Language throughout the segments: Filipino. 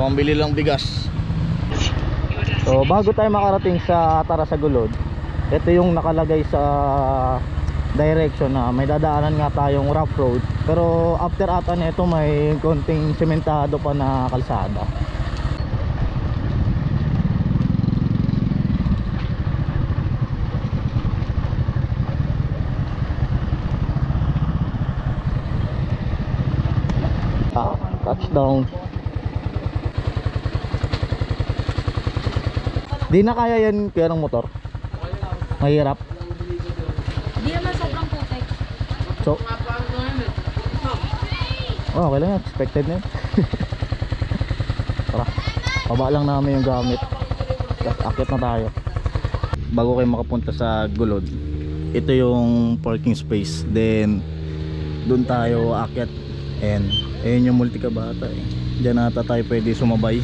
pambili lang bigas. So bago tayo makarating sa Tarasagulod, ito yung nakalagay sa direction na may dadaanan nga tayong rough road. Pero after ata nito may konting sementado pa na kalsada. Touchdown. Di na kaya yan kaya ng motor? Mahirap. Di naman sobrang putik. So, oh, okay lang yan. Expected na yan. Tara, baba lang namin yung gamit. Tapos akit na tayo. Bago kayo makapunta sa Gulod, ito yung parking space. Then doon tayo akit. And ayun yung multikabata eh. Diyan nata tayo pwede sumabay.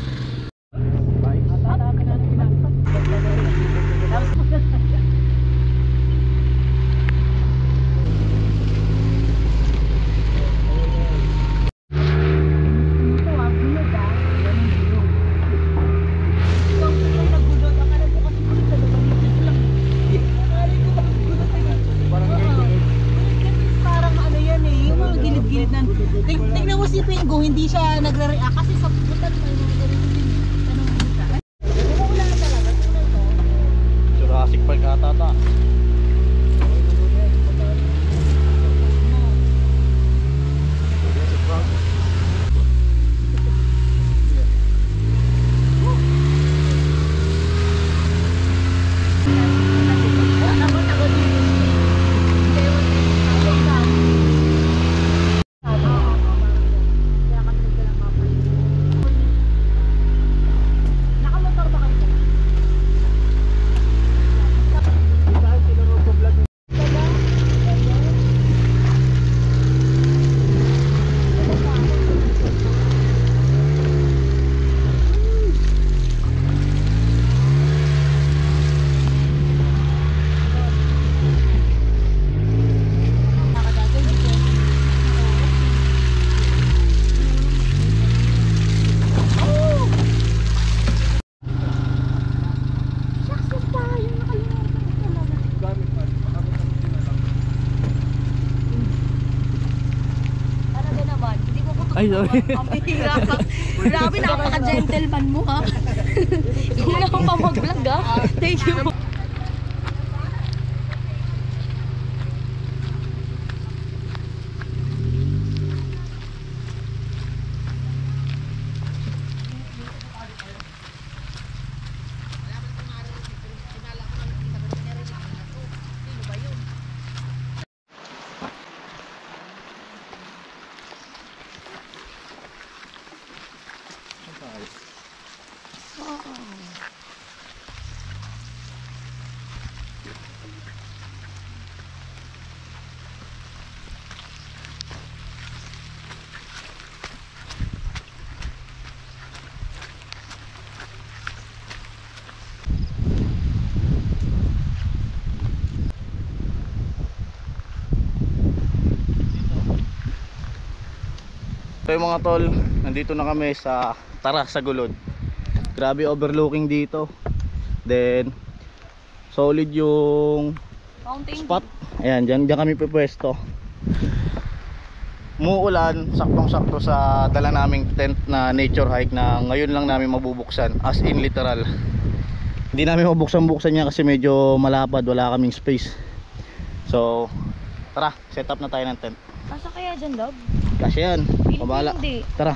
Tingnan mo si Pingo, hindi siya nagre-react kasi sa puputan may mga ganun din. Umuulan na talaga. Jurassic Park ata ta. Ay, sorry. Ang bihira ka. Grabe, napaka-gentleman mo ha. Hindi na akong pamag-vlog ha. Thank you. So yung mga tol, nandito na kami sa Tarasagulod. Grabe overlooking dito. Then solid yung spot. Ayan, dyan kami pupwesto. Muulan, saktong-sakto sa dala naming tent na nature hike na ngayon lang namin mabubuksan. As in literal. Hindi namin mabuksan-buksan niya kasi medyo malapad, wala kaming space. So tara, set up na tayo ng tent. Kasa kaya dyan, Dob? Kasi yan, pabala. Tara.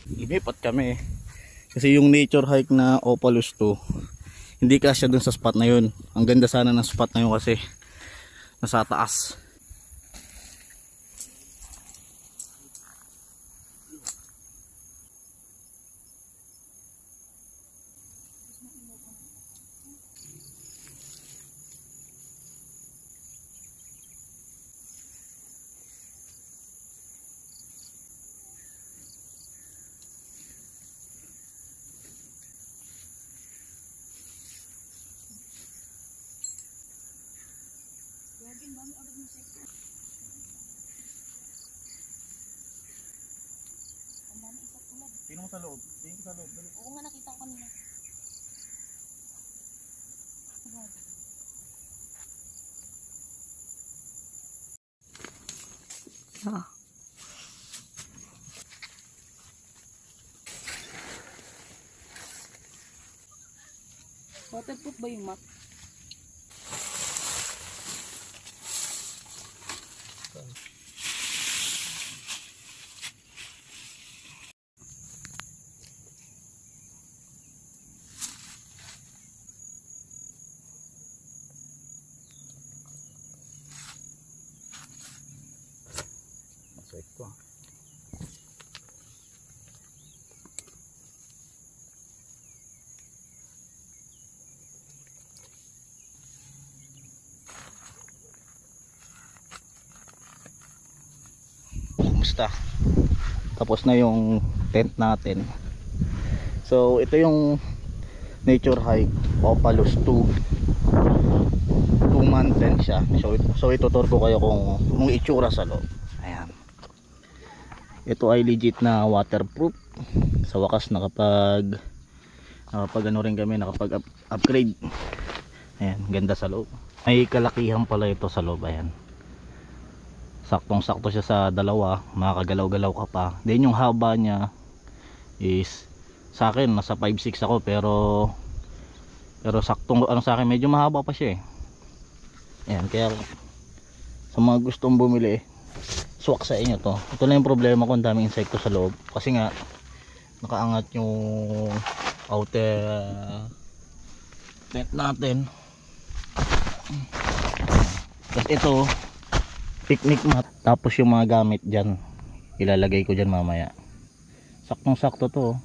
Lumipat kami kasi yung nature hike na Opalus 2 hindi kasya dun sa spot na yun. Ang ganda sana ng spot na yun kasi nasa taas. sa loob. Tingin sa loob. Dali. Oo nga, nakita ko kanina. Ah. Waterproof ba yung mat? Masaya ito. Kumusta? Tapos na yung tent natin. So ito yung nature hike Opalos 2 mountain siya. So itutur ko kayo kung itsura sa loob. Ayan. Ito ay legit na waterproof. Sa wakas nakapag ano rin kami, nakapag upgrade. Ayan, ganda sa loob. May kalakihan pala ito sa loob. Ayan. Saktong sakto siya sa dalawa, makakagalaw-galaw ka pa. Then yung haba niya is sa akin nasa 5'6" ako, pero saktong ano sa akin, medyo mahaba pa siya eh. Ayan, kaya sa mga gustong bumili, swak sa inyo to. Ito lang yung problema ko, ang daming insekto sa loob kasi nga nakaangat yung outer tent natin. Tapos ito picnic mat, tapos yung mga gamit dyan ilalagay ko dyan mamaya. Saktong sakto to.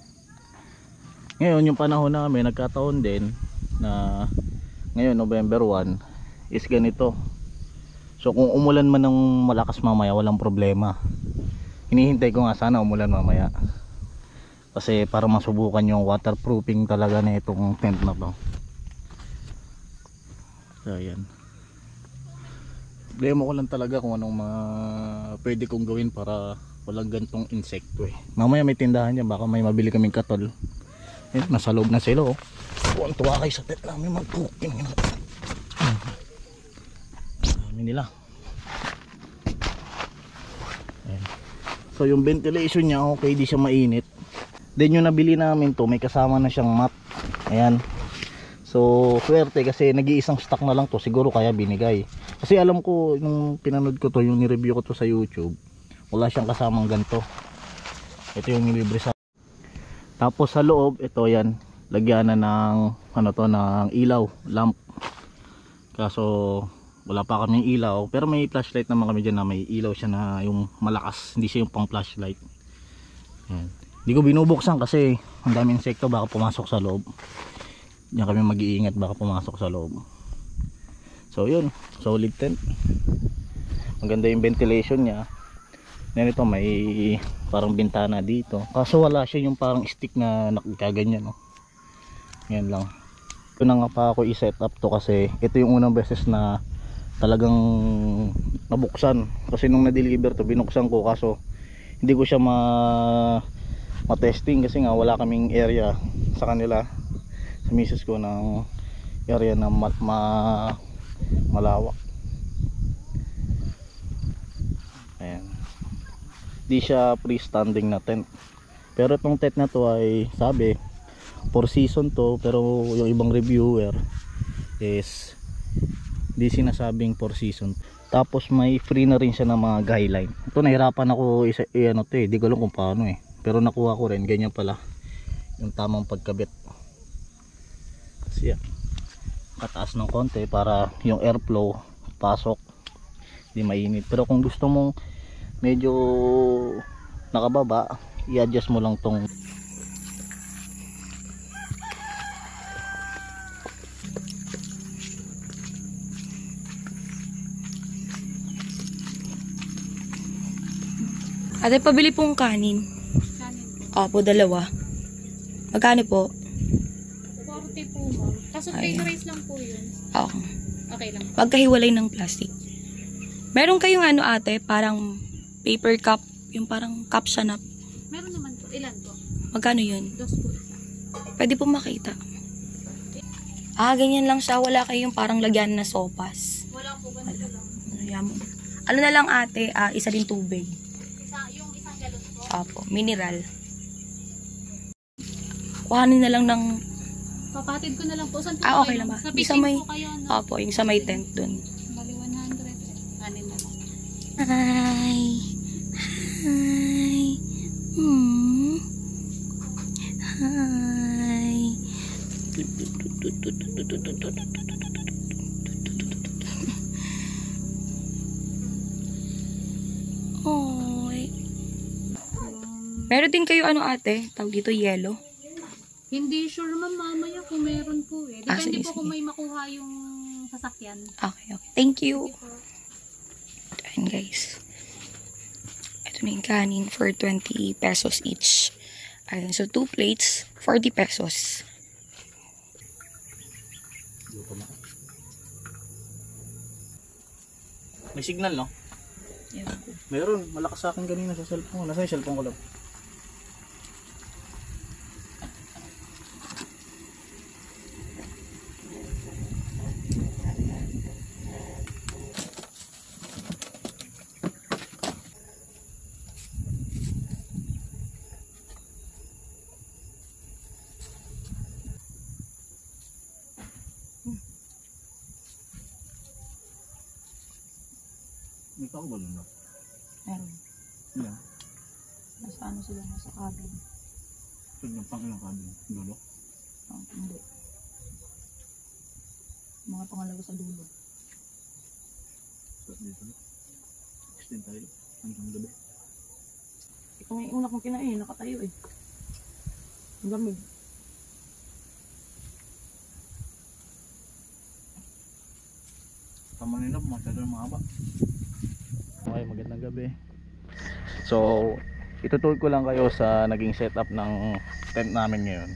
Ngayon yung panahon namin nagkataon din na ngayon November 1 is ganito. So kung umulan man ng malakas mamaya, walang problema. Hinihintay ko nga sana umulan mamaya kasi para masubukan yung waterproofing talaga na itong tent na to. So ayan, problema ko lang talaga kung anong mga pwede kong gawin para walang gantong insekto eh. Mamaya may tindahan dyan, baka may mabili kaming katol. Eh, nasa loob na sila oh. Tuwa kayo sa tent namin mag-cooking. Dami nila. Ayan. So yung ventilation niya okay, di siya mainit. Then yung nabili namin to, may kasama na siyang mat. Ayan. So swerte kasi nag-iisang stock na lang to, siguro kaya binigay. Kasi alam ko nung pinanood ko to, yung ni-review ko to sa YouTube, wala siyang kasamang ganto. Ito yung nilibre sa. Tapos sa loob, ito yan, lagyan na ng ano to, ng ilaw, lamp. Kaso wala pa kaming ilaw, pero may flashlight naman kami dyan na may ilaw siya na yung malakas, hindi siya yung pang flashlight. Ayan. Hindi ko binubuksan kasi ang daming insekto baka pumasok sa loob. Diyan kami mag-iingat baka pumasok sa loob. So yun, solid tent. Maganda yung ventilation niya. Then ito may parang bintana dito. Kaso wala siya yung parang stick na nakaganyan no. Yan lang. Ito na nga pa ako i-set up to kasi ito yung unang beses na talagang nabuksan. Kasi nung na-deliver to binuksan ko kaso hindi ko siya ma-testing kasi nga wala kaming area sa kanila. Sa misis ko ng area na malawak. Ayan. Di siya freestanding na tent. Pero itong tent na to ay sabi 4 season to, pero yung ibang reviewer is di sinasabing 4 season. Tapos may free na rin siya ng mga guideline. Ito nahirapan ako ano to eh, di ko alam kung paano eh. Pero nakuha ko rin, ganyan pala yung tamang pagkabit. Kasi yan, kataas ng konti para yung airflow pasok, di mainit. Pero kung gusto mong medyo nakababa, i-adjust mo lang tong Ate, pabili pong kanin. Kanin. Opo, 2. Magkano po? 40 po ma'am. Kaso plain rice lang po yun. Oo. Okay lang. Pagkahiwalay ng plastic. Meron kayong ano ate, parang paper cup, yung parang cup siya na. Meron naman po. Ilan po? Magkano yun? Dos po isa. Pwede po makita. Ganyan lang siya. Wala kayong parang lagyan na sopas. Wala po, ganito lang. Ano na lang ate, isa din tubig. Yung isang galon po. Apo, mineral. Kuhanin na lang ng... Papatid ko na lang po. Saan po okay kayo? lang ba? Sa Isa pitching may... po kayo. No? Apo, yung sa may tent dun. Bali 100. Anin na lang. Hi. Hi. Hi. Oy. Meron din kayo ate? Tawag dito yellow. Hindi sure ma'am, mamaya kung meron po eh. Depende sige, po kung sige. may makuha yung sasakyan. Okay. Thank you. Ayan guys. Ito na yung kanin for 20 pesos each. Ayan, so 2 plates, 40 pesos. May signal, no? Ayan. Meron. Malakas sa akin kanina sa cellphone. Nasa yung cellphone ko lang. May tao ba nun? Meron. Yeah. Nasa ano sila, nasa cabin. Pag ng pangilang kabin. Dulo? Hindi. Mga pangalawa sa dulo. Start dito. Extend tayo. Hanggang gabi. Ito nga yung una kong kinain, nakatayo eh. Ang lamig. Tama nila, masyado na mahaba. Okay, magandang gabi. So, itutur ko lang kayo sa naging setup ng tent namin ngayon.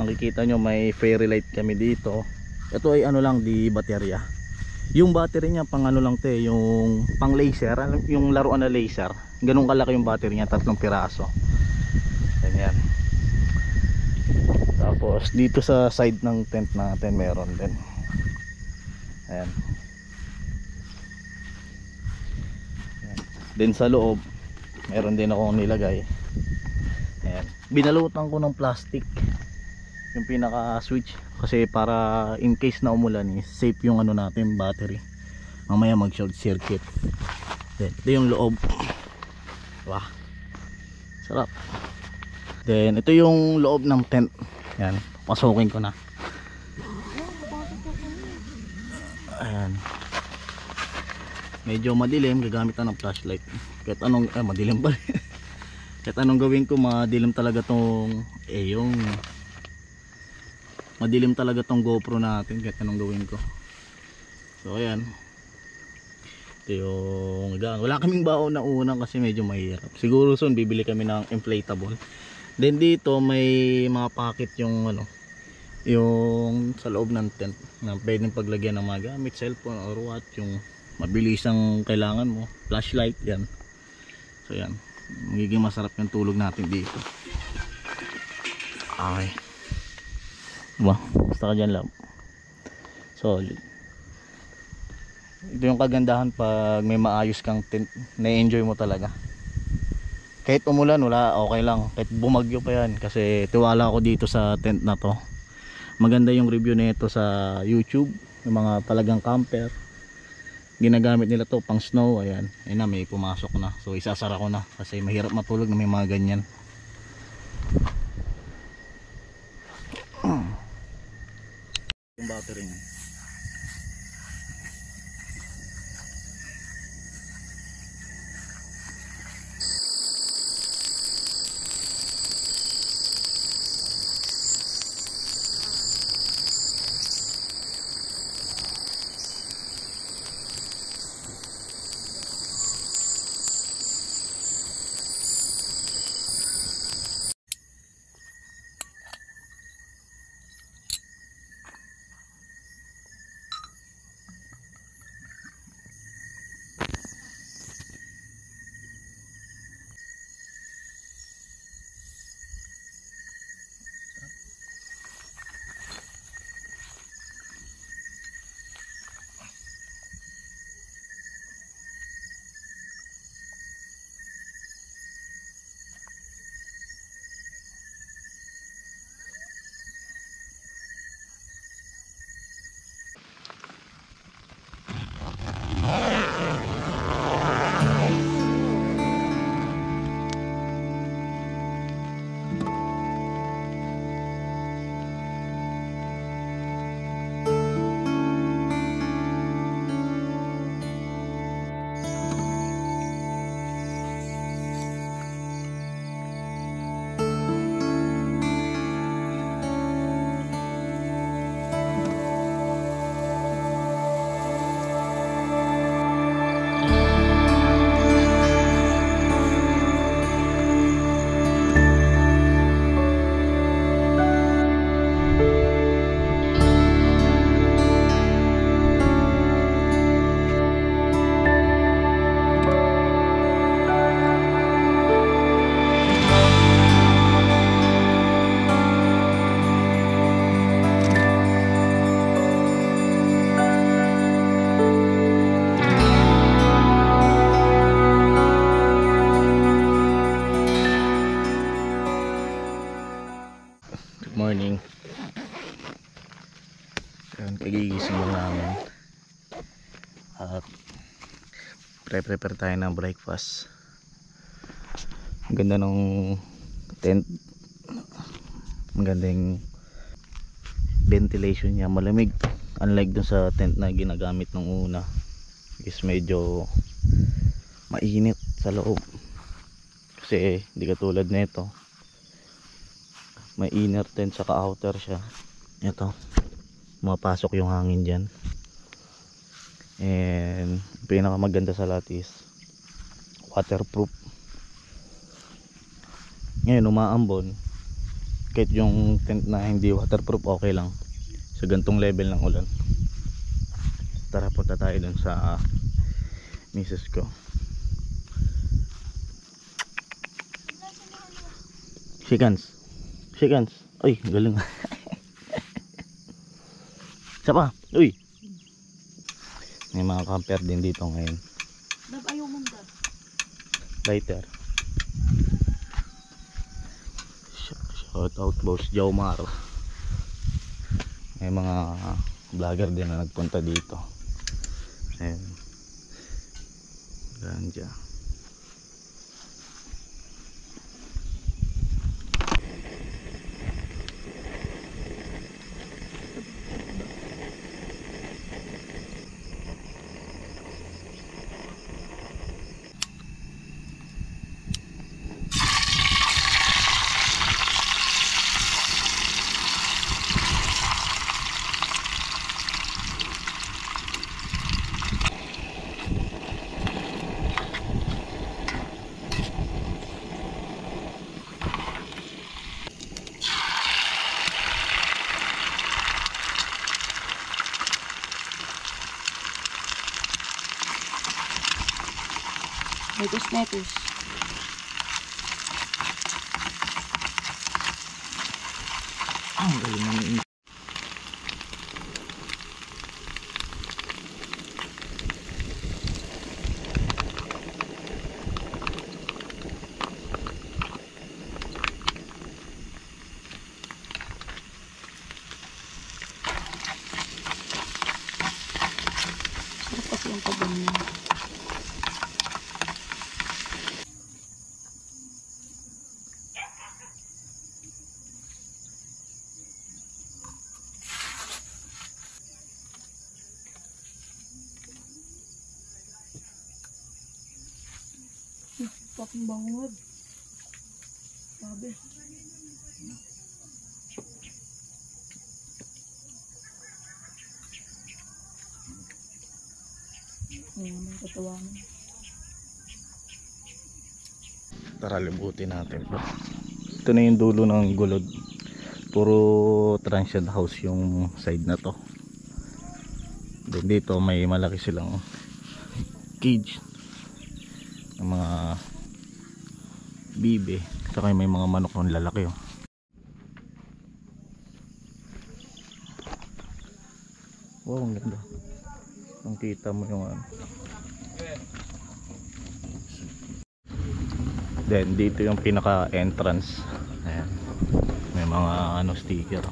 Nakikita nyo may fairy light kami dito. Ito ay ano lang, di baterya. Yung battery niya pang ano lang te, yung pang laser, yung laruan na laser. Ganun kalaki yung battery niya, 3 piraso. Ganyan. Tapos dito sa side ng tent natin meron din. Ayan. Then sa loob meron din akong nilagay. Ayan. Binalutan ko ng plastic yung pinaka switch kasi para in case na umulan safe yung ano natin battery. Mamaya mag short circuit. Then ito yung loob. Wah. Sarap. Then ito yung loob ng tent. Ayan. Pasukin ko na. Ayan. Medyo madilim, gagamit na ng flashlight. Kahit anong, madilim pa rin. Kahit anong gawin ko, madilim talaga tong, yung madilim talaga tong GoPro natin, kahit anong gawin ko. So ayan. Ito yung, wala kaming baon na unang kasi medyo mahirap. Siguro soon, bibili kami ng inflatable. Then dito, may mga pocket yung, yung sa loob ng tent, na pwedeng paglagyan ng mga gamit, cellphone or what, yung mabilis ang kailangan mo, flashlight yan. So yan, magiging masarap yung tulog natin dito. Okay, diba? Basta ka dyan lang. Solid. Ito yung kagandahan pag may maayos kang tent, na-enjoy mo talaga. Kahit umulan, wala, okay lang. Kahit bumagyo pa yan, kasi tiwala ako dito sa tent na to. Maganda yung review nito sa YouTube, yung mga talagang camper. Ginagamit nila to pang snow. Ayan, ayun na, may pumasok na. So isasara ko na kasi mahirap matulog na may mga ganyan. Yung battery niya. Ayun, kagigising lang namin at prepare tayo ng breakfast. Ang ganda ng tent, magandang ventilation niya, malamig, unlike dun sa tent na ginagamit nung una is medyo mainit sa loob kasi hindi katulad nito, may inner tent saka outer siya. Ito, mapasok yung hangin dyan, and pinakamaganda sa lahat is waterproof. Ngayon umaambon, kahit yung tent na hindi waterproof okay lang sa gantong level ng ulan. Tara, punta tayo dun sa misis ko. Shake hands. Uy, galing. Isa pa. Uy, may mga camper din dito ngayon. Dab, ayaw mo dab. Lighter. Shout out boss Jomar. May mga vlogger din na nagpunta dito. Ayan, ganja. Netus. Ang galing naman. Sarap kasi yung pagbanyo. Fucking bangod. Sabi. Ayan, may katawanan. Tara, libutin natin bro. Ito na yung dulo ng Gulod. Puro transient house yung side na to. Then dito may malaki silang cage ng mga bibe, saka may mga manok ng lalaki oh. Wow, ang ganda. Ang kita mo yung ano. Then dito yung pinaka entrance. Ayan, may mga ano sticker.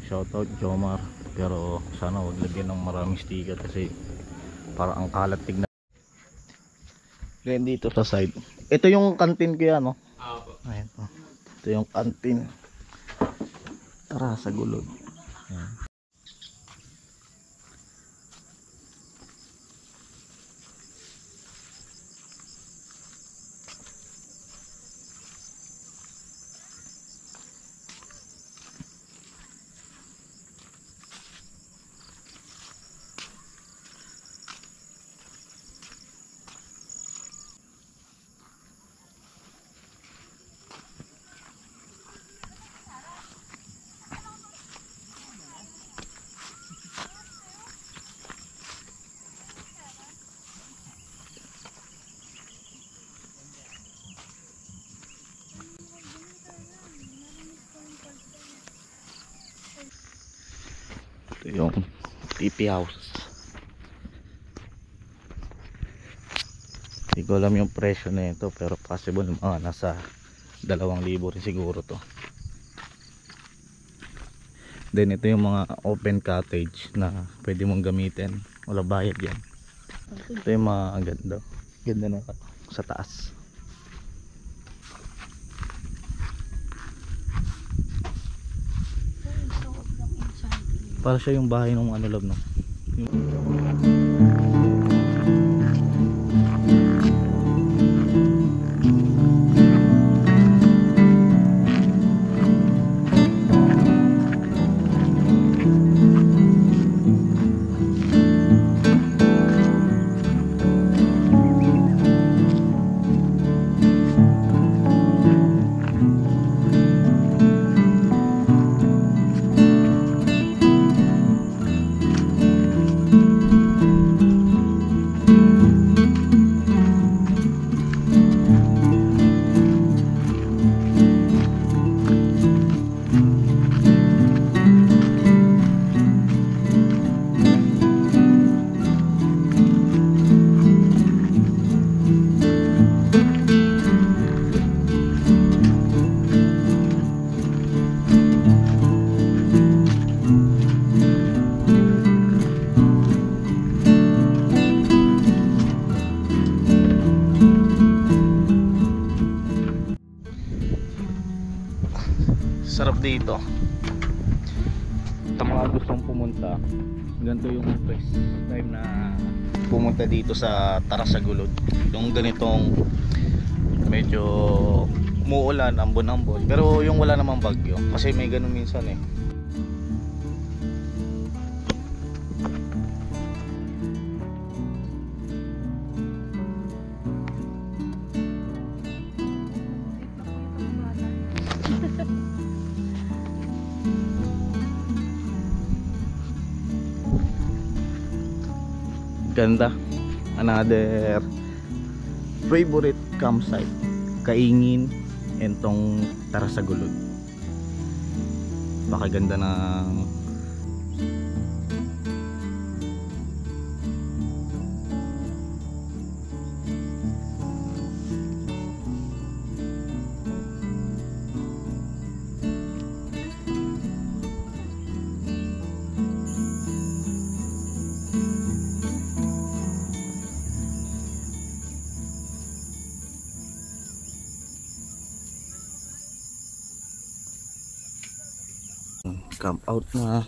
Shoutout Jomar, pero sana wag lagyan ng maraming sticker kasi para ang kalat tignan. Then dito sa side, ito yung canteen ko yan, no? Ayan po. Ito yung canteen. Tara sa Gulod. Ayan. Ito yung TP house. Hindi ko alam yung presyo na ito, pero possible mga nasa 2,000 rin siguro to. Then ito yung mga open cottage na pwede mong gamitin, wala bayad yan. Ito yung mga ganda na sa taas. Para siya yung bahay ng ano, love, no? Sarap dito. Sa mga gustong pumunta, ganito yung first time na pumunta dito sa Tarasagulod. Yung ganitong medyo umuulan, ambon-ambon, pero yung wala namang bagyo, kasi may ganun minsan eh. Ganda. Another favorite campsite, Kaingin, entong Tarasagulod. Bakaganda ng camp out na.